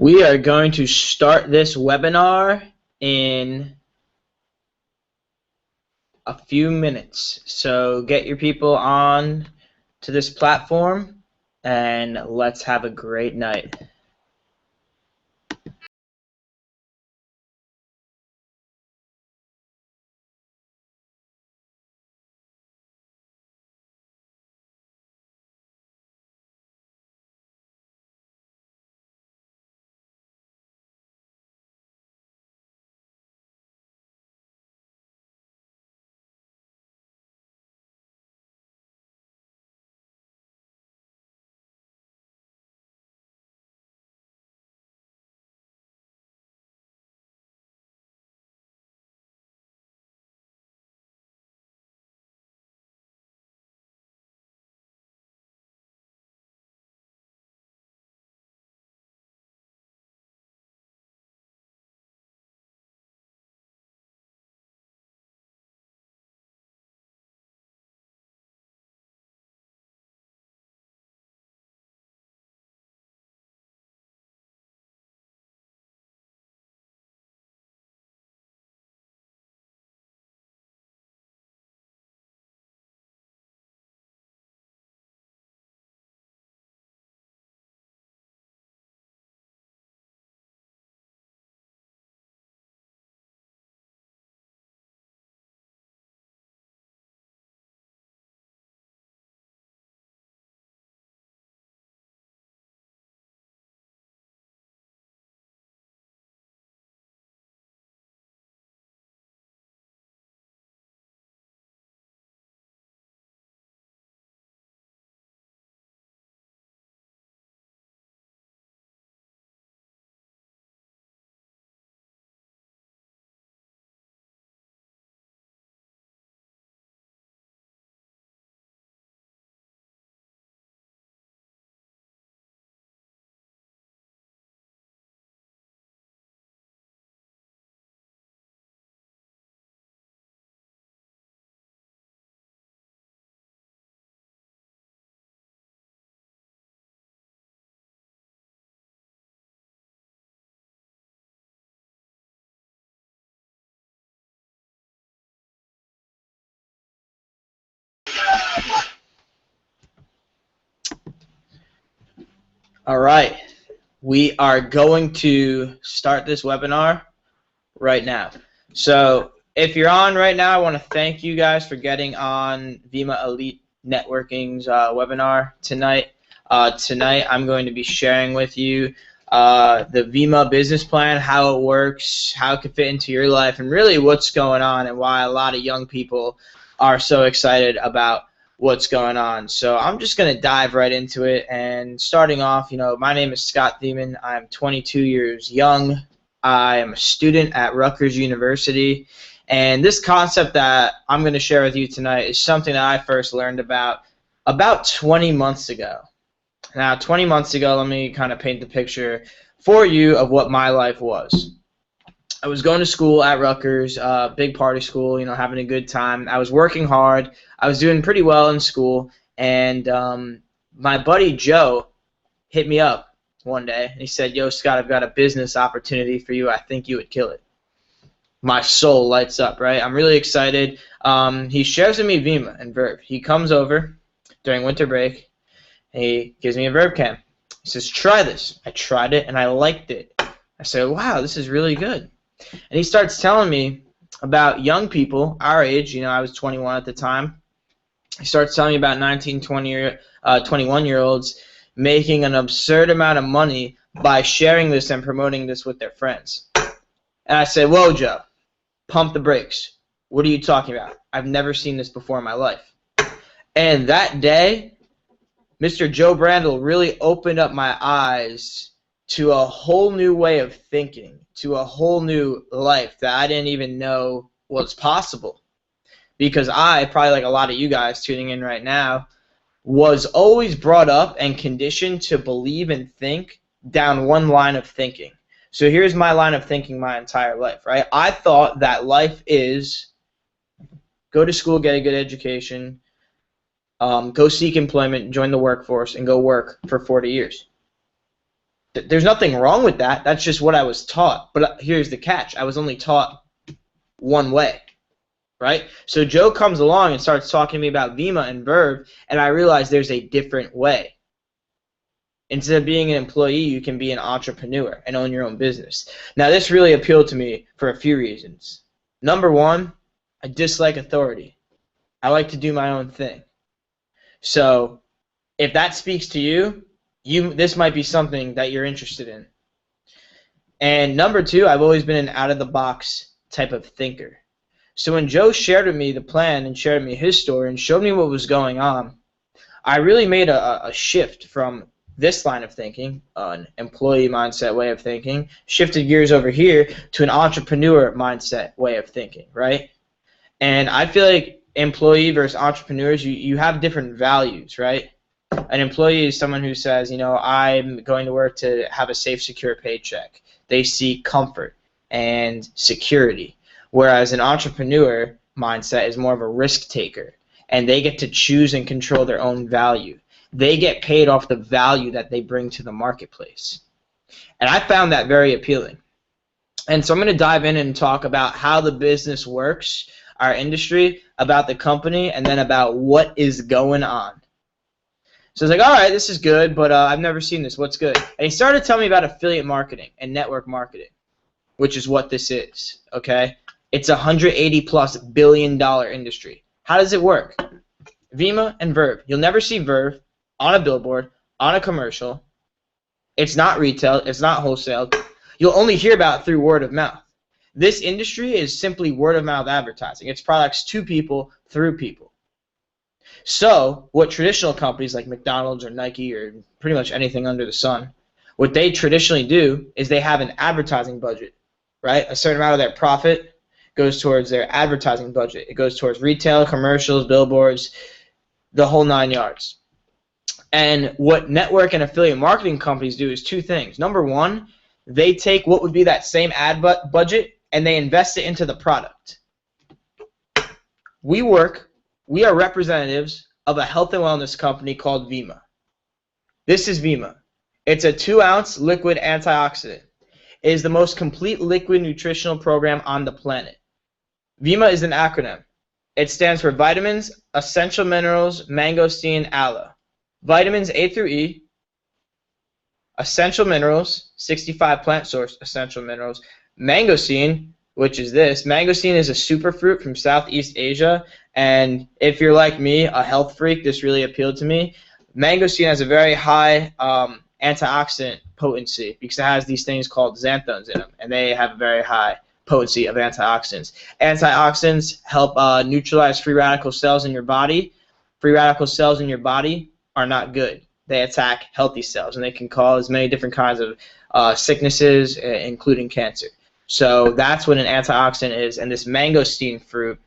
We are going to start this webinar in a few minutes. So get your people on to this platform and let's have a great night. All right, we are going to start this webinar right now. So if you're on right now, I want to thank you guys for getting on Vima Elite Networking's webinar tonight. Tonight I'm going to be sharing with you the Vima business plan, how it works, how it can fit into your life, and really what's going on and why a lot of young people are so excited about what's going on. So I'm just going to dive right into it. And starting off, my name is Scott Theaman. I'm 22 years young. I am a student at Rutgers University, and this concept that I'm going to share with you tonight is something that I first learned about 20 months ago. Now, 20 months ago, let me kind of paint the picture for you of what my life was. I was going to school at Rutgers, big party school, having a good time. I was working hard. I was doing pretty well in school, and my buddy Joe hit me up one day, and he said, "Yo, Scott, I've got a business opportunity for you. I think you would kill it." My soul lights up, right? I'm really excited. He shares with me Vima and Verb. He comes over during winter break, and he gives me a Verb cam. He says, "Try this." I tried it, and I liked it. I said, "Wow, this is really good." And he starts telling me about young people our age. I was 21 at the time. He starts telling me about 19, 20, 21-year-olds making an absurd amount of money by sharing this and promoting this with their friends. And I said, "Whoa, Joe, pump the brakes. What are you talking about? I've never seen this before in my life." And that day, Mr. Joe Brandel really opened up my eyes to a whole new way of thinking, to a whole new life that I didn't even know was possible. Because I, probably like a lot of you guys tuning in right now, was always brought up and conditioned to believe and think down one line of thinking. So here's my line of thinking my entire life, right? I thought that life is go to school, get a good education, go seek employment, join the workforce, and go work for 40 years. There's nothing wrong with that. That's just what I was taught. But here's the catch. I was only taught one way, right? So Joe comes along and starts talking to me about Vima and Verve, and I realize there's a different way. Instead of being an employee, you can be an entrepreneur and own your own business. Now, this really appealed to me for a few reasons. Number one, I dislike authority. I like to do my own thing. So if that speaks to you, this might be something that you're interested in. And number two, I've always been an out-of-the-box type of thinker. So when Joe shared with me the plan and shared with me his story and showed me what was going on, I really made a shift from this line of thinking, an employee mindset way of thinking, shifted gears over here to an entrepreneur mindset way of thinking, right? And I feel like employee versus entrepreneurs, you have different values, right? An employee is someone who says, you know, I'm going to work to have a safe, secure paycheck. They seek comfort and security. Whereas an entrepreneur mindset is more of a risk taker, and they get to choose and control their own value. They get paid off the value that they bring to the marketplace. And I found that very appealing. And so I'm going to dive in and talk about how the business works, our industry, about the company, and then about what is going on. So I was like, all right, this is good, but I've never seen this. What's good? And he started telling me about affiliate marketing and network marketing, which is what this is, okay? It's a $180+ billion industry. How does it work? Vima and Verve. You'll never see Verve on a billboard, on a commercial. It's not retail. It's not wholesale. You'll only hear about it through word of mouth. This industry is simply word of mouth advertising. It's products to people through people. So what traditional companies like McDonald's or Nike or pretty much anything under the sun, what they traditionally do is they have an advertising budget, right? A certain amount of their profit goes towards their advertising budget. It goes towards retail, commercials, billboards, the whole 9 yards. And what network and affiliate marketing companies do is two things. Number one, they take what would be that same ad budget and they invest it into the product. We are representatives of a health and wellness company called Vima. This is Vima. It's a 2-ounce liquid antioxidant. It is the most complete liquid nutritional program on the planet. Vima is an acronym. It stands for vitamins, essential minerals, mangosteen, aloe. Vitamins A through E, essential minerals, 65 plant source essential minerals, mangosteen, which is this. Mangosteen is a superfruit from Southeast Asia, and if you're like me, a health freak, this really appealed to me. Mangosteen has a very high antioxidant potency because it has these things called xanthones in them, and they have a very high potency of antioxidants. Antioxidants help neutralize free radical cells in your body. Free radical cells in your body are not good. They attack healthy cells, and they can cause many different kinds of sicknesses, including cancer. So that's what an antioxidant is, and this mangosteen fruit,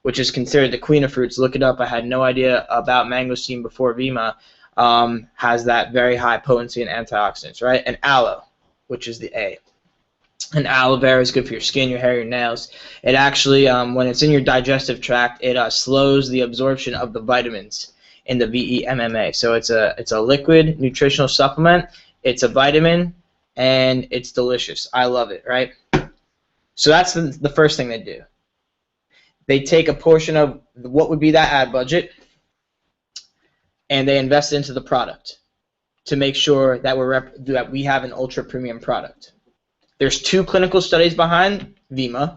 which is considered the queen of fruits, look it up. I had no idea about mangosteen before Vima, has that very high potency in antioxidants, right? And aloe, which is the A. And aloe vera is good for your skin, your hair, your nails. It actually, when it's in your digestive tract, it slows the absorption of the vitamins in the VEMMA. So it's a liquid nutritional supplement. It's a vitamin, and it's delicious. I love it, right? So that's the first thing they do. They take a portion of what would be that ad budget, and they invest into the product to make sure that we have an ultra premium product. There's 2 clinical studies behind Vima,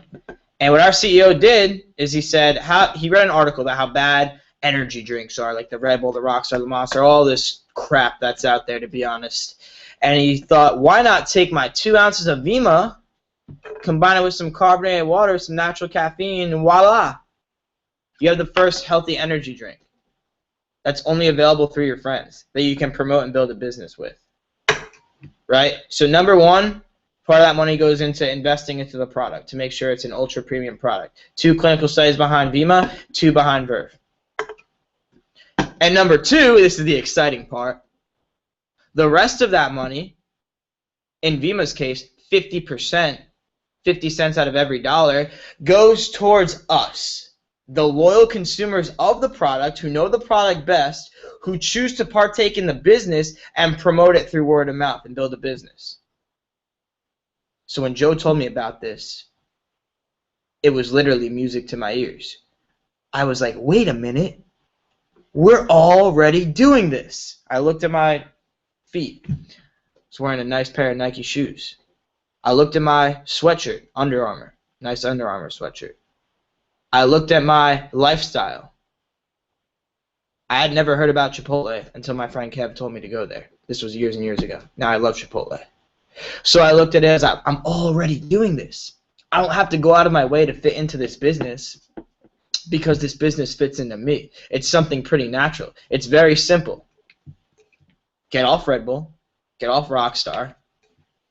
and what our CEO did is he said he read an article about how bad energy drinks are, like the Red Bull, the Rockstar, the Monster, all this crap that's out there, to be honest. And he thought, why not take my 2 ounces of Vima, combine it with some carbonated water, some natural caffeine, and voila, you have the first healthy energy drink that's only available through your friends that you can promote and build a business with, right? So number one, part of that money goes into investing into the product to make sure it's an ultra premium product. 2 clinical studies behind Vima, 2 behind Verve. And number 2, this is the exciting part, the rest of that money, in Vima's case, 50%, 50 cents out of every dollar, goes towards us, the loyal consumers of the product who know the product best, who choose to partake in the business and promote it through word of mouth and build a business. So when Joe told me about this, it was literally music to my ears. I was like, wait a minute. We're already doing this. I looked at my feet. I was wearing a nice pair of Nike shoes. I looked at my sweatshirt, Under Armour. Nice Under Armour sweatshirt. I looked at my lifestyle. I had never heard about Chipotle until my friend Kev told me to go there. This was years and years ago. Now I love Chipotle. So I looked at it as I'm already doing this. I don't have to go out of my way to fit into this business because this business fits into me. It's something pretty natural. It's very simple. Get off Red Bull. Get off Rockstar.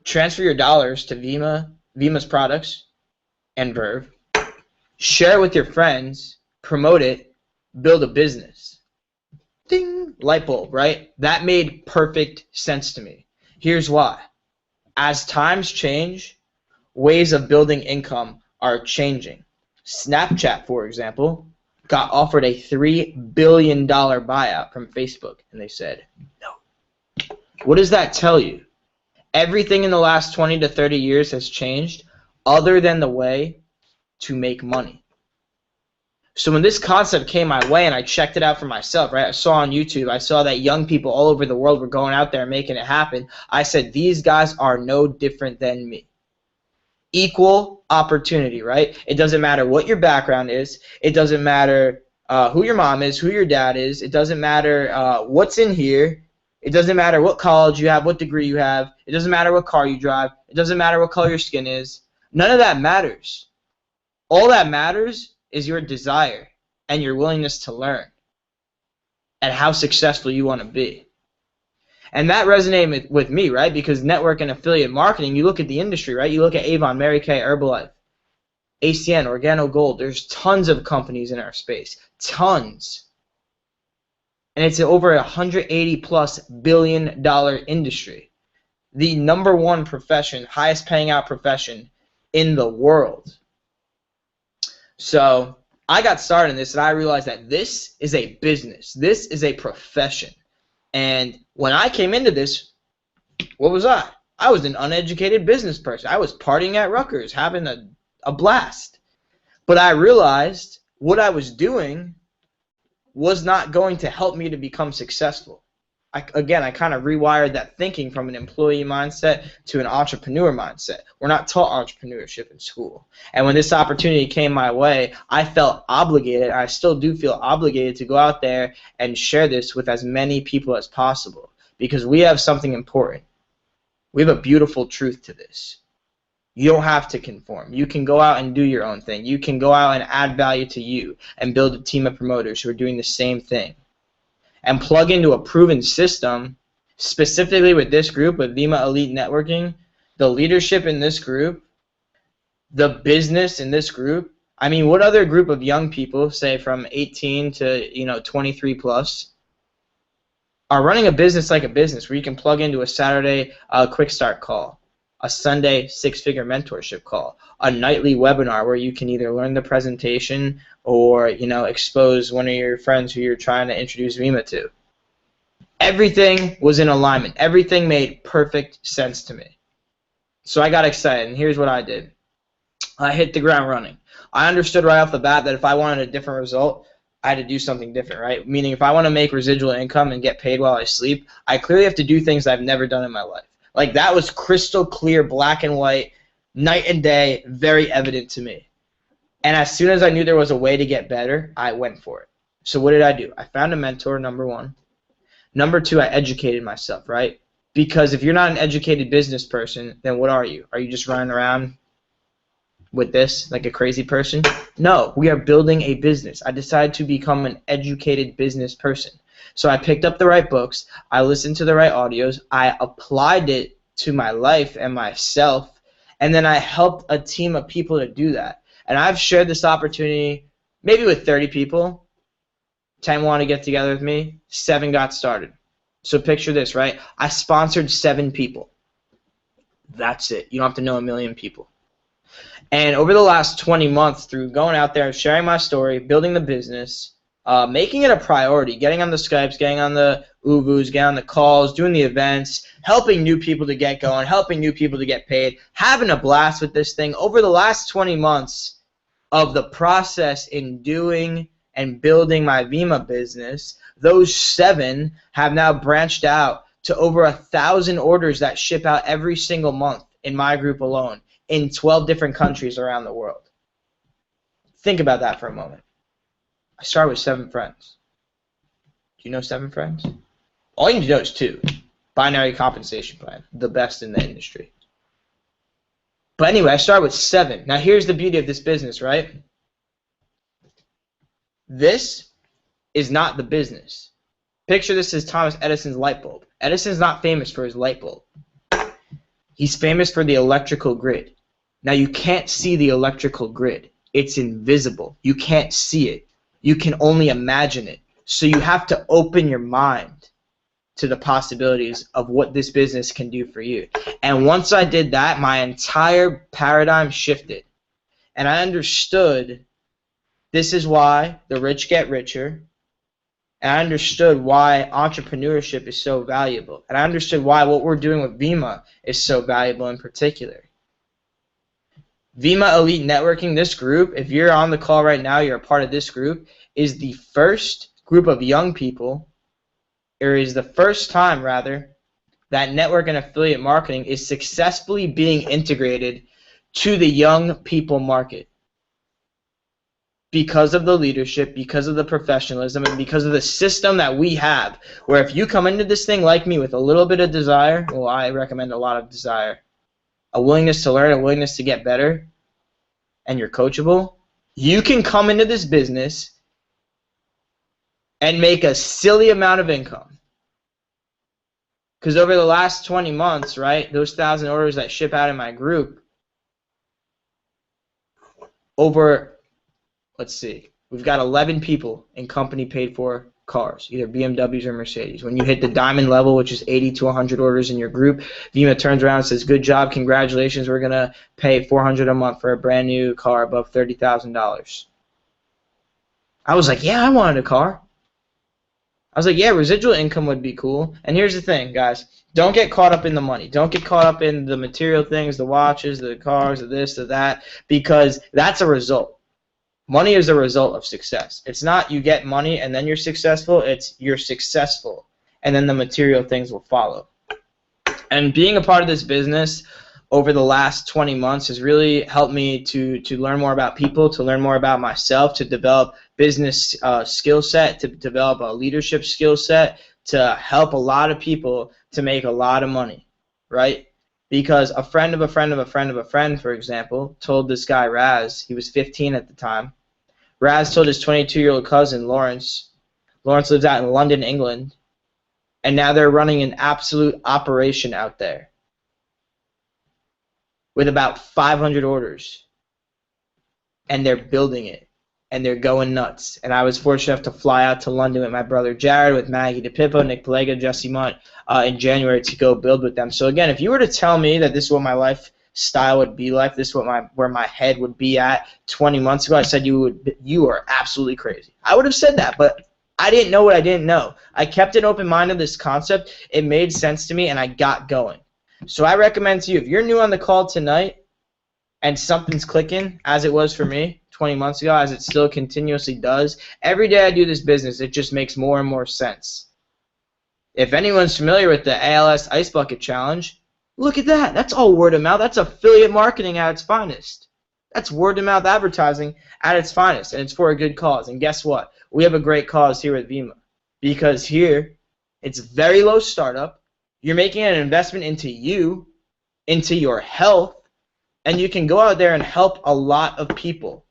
Transfer your dollars to Vima's products, and Verve. Share it with your friends. Promote it. Build a business. Ding! Light bulb, right? That made perfect sense to me. Here's why. As times change, ways of building income are changing. Snapchat, for example, got offered a $3 billion buyout from Facebook, and they said no. What does that tell you? Everything in the last 20 to 30 years has changed other than the way to make money. So when this concept came my way and I checked it out for myself, right? I saw on YouTube, I saw that young people all over the world were going out there and making it happen. I said, these guys are no different than me. Equal opportunity, right? It doesn't matter what your background is. It doesn't matter who your mom is, who your dad is. It doesn't matter what's in here. It doesn't matter what college you have, what degree you have. It doesn't matter what car you drive. It doesn't matter what color your skin is. None of that matters. All that matters is your desire and your willingness to learn and how successful you want to be. And that resonated with me, right? Because network and affiliate marketing, you look at the industry, right? You look at Avon, Mary Kay, Herbalife, ACN, Organo Gold. There's tons of companies in our space. Tons. And it's over a $180+ billion industry. The #1 profession, highest paying out profession in the world. So I got started in this and I realized that this is a business. This is a profession. And when I came into this, what was I? I was an uneducated business person. I was partying at Rutgers, having a blast. But I realized what I was doing was not going to help me to become successful. I kind of rewired that thinking from an employee mindset to an entrepreneur mindset. We're not taught entrepreneurship in school. And when this opportunity came my way, I felt obligated, I still do feel obligated to go out there and share this with as many people as possible because we have something important. We have a beautiful truth to this. You don't have to conform. You can go out and do your own thing. You can go out and add value to you and build a team of promoters who are doing the same thing. And plug into a proven system, specifically with this group, with Vima Elite Networking, the leadership in this group, the business in this group. I mean, what other group of young people, say from 18 to 23 plus, are running a business like a business where you can plug into a Saturday quick start call, a Sunday six-figure mentorship call, a nightly webinar where you can either learn the presentation or expose one of your friends who you're trying to introduce Vima to. Everything was in alignment. Everything made perfect sense to me. So I got excited, and here's what I did. I hit the ground running. I understood right off the bat that if I wanted a different result, I had to do something different, right? Meaning if I want to make residual income and get paid while I sleep, I clearly have to do things I've never done in my life. Like that was crystal clear, black and white, night and day, very evident to me. And as soon as I knew there was a way to get better, I went for it. So what did I do? I found a mentor, #1. #2, I educated myself, right? Because if you're not an educated business person, then what are you? Are you just running around with this like a crazy person? No, we are building a business. I decided to become an educated business person. So I picked up the right books, I listened to the right audios, I applied it to my life and myself, and then I helped a team of people to do that. And I've shared this opportunity maybe with 30 people. 10 want to get together with me, 7 got started. So picture this, right? I sponsored 7 people. That's it. You don't have to know a million people. And over the last 20 months, through going out there, sharing my story, building the business, making it a priority, getting on the Skypes, getting on the Uvus, getting on the calls, doing the events, helping new people to get going, helping new people to get paid, having a blast with this thing. Over the last 20 months of the process in doing and building my Vima business, those 7 have now branched out to over 1,000 orders that ship out every single month in my group alone in 12 different countries around the world. Think about that for a moment. I started with 7 friends. Do you know 7 friends? All you need to know is 2. Binary compensation plan, the best in the industry. But anyway, I started with 7. Now here's the beauty of this business, right? This is not the business. Picture this as Thomas Edison's light bulb. Edison's not famous for his light bulb. He's famous for the electrical grid. Now you can't see the electrical grid. It's invisible. You can't see it. You can only imagine it. So you have to open your mind to the possibilities of what this business can do for you. And once I did that, my entire paradigm shifted. And I understood this is why the rich get richer. And I understood why entrepreneurship is so valuable. And I understood why what we're doing with Vima is so valuable in particular. Vima Elite Networking, this group, if you're on the call right now, you're a part of this group, is the first group of young people, or is the first time, rather, that network and affiliate marketing is successfully being integrated to the young people market. Because of the leadership, because of the professionalism, and because of the system that we have, where if you come into this thing like me with a little bit of desire, well, I recommend a lot of desire, a willingness to learn, a willingness to get better, and you're coachable, you can come into this business and make a silly amount of income. Because over the last 20 months, right, those 1,000 orders that ship out in my group, over, let's see, we've got 11 people in company paid for cars, either BMWs or Mercedes. When you hit the diamond level, which is 80 to 100 orders in your group, Vima turns around and says, good job, congratulations, we're going to pay $400 a month for a brand new car above $30,000. I was like, yeah, I wanted a car. I was like, yeah, residual income would be cool. And here's the thing, guys. Don't get caught up in the money. Don't get caught up in the material things, the watches, the cars, the this, the that, because that's a result. Money is a result of success. It's not you get money and then you're successful. It's you're successful, and then the material things will follow. And being a part of this business over the last 20 months has really helped me to learn more about people, to learn more about myself, to develop business skill set, to develop a leadership skill set, to help a lot of people to make a lot of money, right? Because a friend of a friend of a friend of a friend, for example, told this guy, Raz, he was 15 at the time, Raz told his 22-year-old cousin, Lawrence. Lawrence lives out in London, England, and now they're running an absolute operation out there with about 500 orders, and they're building it, and they're going nuts. And I was fortunate enough to fly out to London with my brother Jared, with Maggie DePippo, Nick Palega, Jesse Munt in January to go build with them. So again, if you were to tell me that this is what my lifestyle would be like, this is what where my head would be at 20 months ago, I said you are absolutely crazy. I would have said that, but I didn't know what I didn't know. I kept an open mind on this concept. It made sense to me, and I got going. So I recommend to you, if you're new on the call tonight and something's clicking, as it was for me 20 months ago, as it still continuously does, every day I do this business, it just makes more and more sense. If anyone's familiar with the ALS Ice Bucket Challenge, look at that. That's all word of mouth. That's affiliate marketing at its finest. That's word of mouth advertising at its finest, and it's for a good cause. And guess what? We have a great cause here at Vima, because here it's very low startup. You're making an investment into you, into your health, and you can go out there and help a lot of people,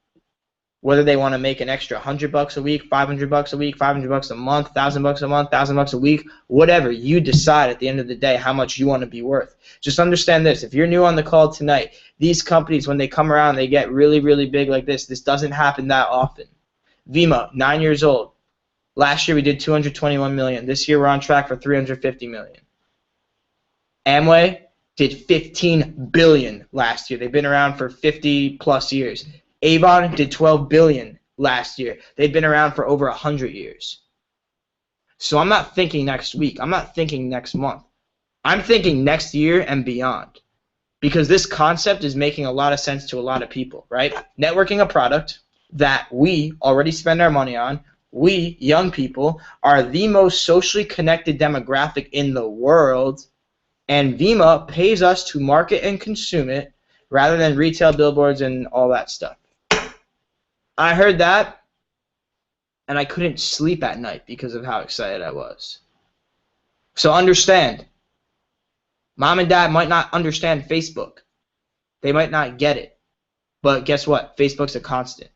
whether they want to make an extra $100 a week, $500 a week, $500 a month, $1,000 a month, $1,000 a week, whatever. You decide at the end of the day how much you want to be worth. Just understand this. If you're new on the call tonight, these companies, when they come around, they get really, really big like this. This doesn't happen that often. Vima, 9 years old. Last year we did $221 million. This year we're on track for $350 million. Amway, did 15 billion last year. They've been around for 50 plus years. Avon did 12 billion last year. They've been around for over 100 years. So I'm not thinking next week. I'm not thinking next month. I'm thinking next year and beyond. Because this concept is making a lot of sense to a lot of people, right? Networking a product that we already spend our money on. We, young people, are the most socially connected demographic in the world, and Vima pays us to market and consume it rather than retail billboards and all that stuff. I heard that, and I couldn't sleep at night because of how excited I was. So understand, Mom and Dad might not understand Facebook. They might not get it. But guess what? Facebook's a constant.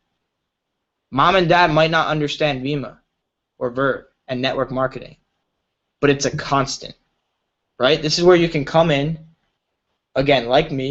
Mom and Dad might not understand Vima or Verb and network marketing. But it's a constant. Right? This is where you can come in, again, like me,